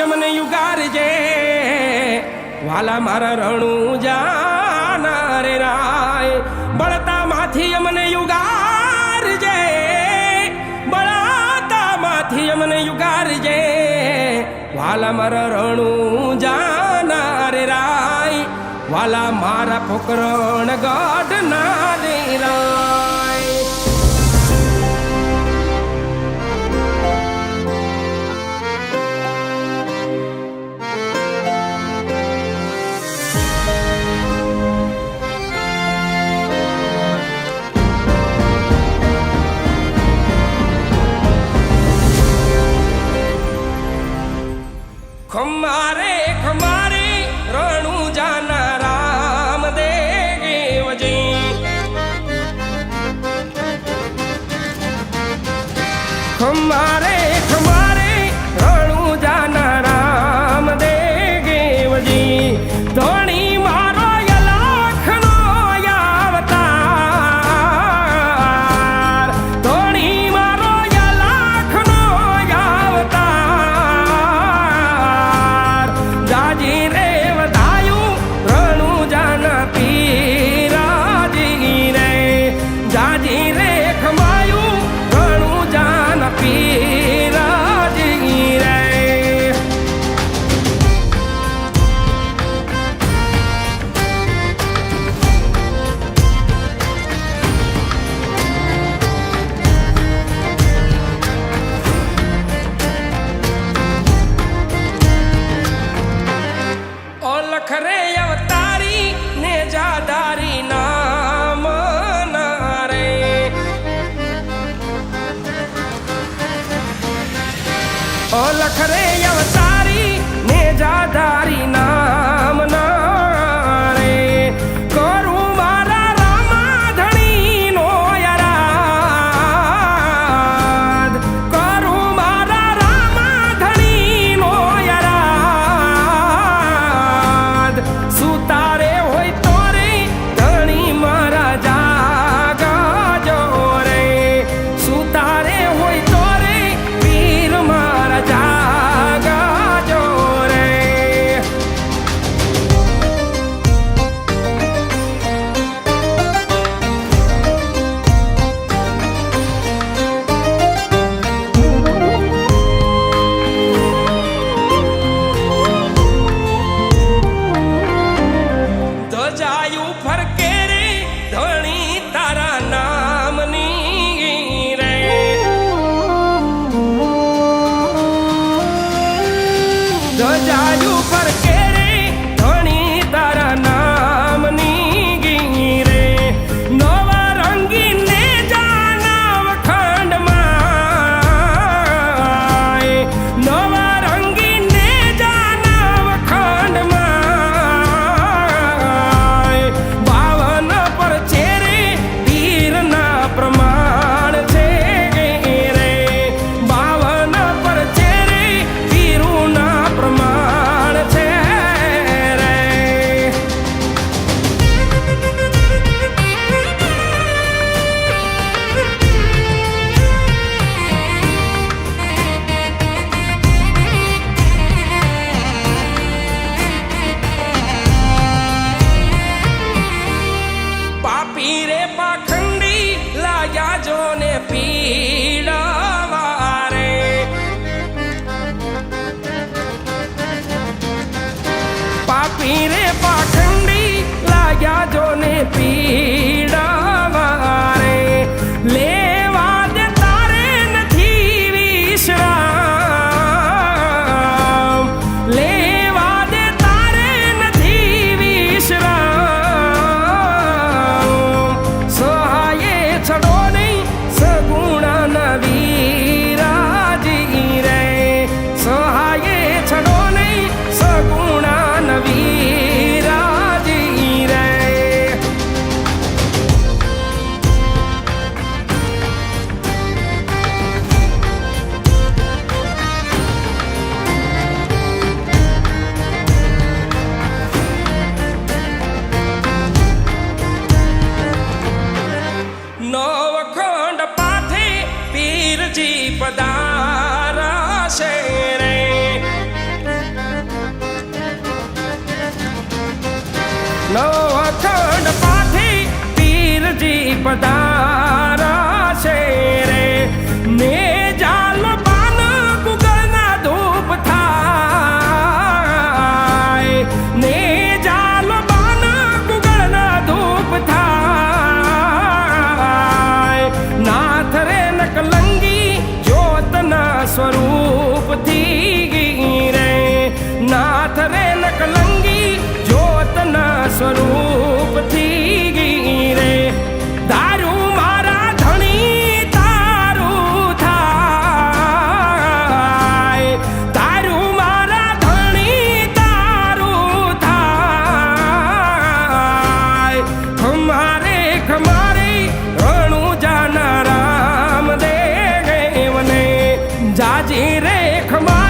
અમને યુગારજે વાલા મારા રણું જાના રે રાય બળતામાંથી અમને યુગારજે બળતામાંથી અમને યુગારજે વાલા મારા રણું જાના રે રાય વાલા મારા પોકરણ ગઢ ના રે રાય ખમારે ખમારે રણું જાના રામદેવજી ખમારે ખમારે રણું જાના રામદેવજી ધણી મારો યલાખનો અવતાર ધણી મારો યલાખનો અવતાર જાજી રે વધાયું રણું જાના પીરાજી રે જાજી રે ખમાયું રણું જાના પીરાજી રે ઓલખ રે અવતારી ને જાદારી નામ ના રે ઓલખ રે અવતારી ને જાદારી નામ ના રે કરું મારા રામાધણી નો યરાદ કરું મારા રામાધણી નો યરાદ સુતારે હોય તો રે ધણી મારા જાગજો રે સુતારે હોય તો રે વીર મારા જાગજો રે ધજાયું ફરકે રે ધણી તારા નામની રે ધજાયું ફરકે રે ધણી તારા નામની રે નવા રંગીને જાનવ ખંડમાં નવા રંગીને જાનવ ખંડમાં બાવન પર છે રે વીરના પ્રમાણ છે રે બાવન પર છે રે વીરુના પ્રમાણ છે રે પાપી રે પાખંડી લાગ્યા જોને પીડાવા રે પાપી રે પાખંડી લાગ્યા જોને પીડાવા રે લેવા દે તારે નથી વિશ્રામ લેવા દે તારે નથી વિશ્રામ દેખ મારી રણુજાના રામદેવને જાજી રેખ મારી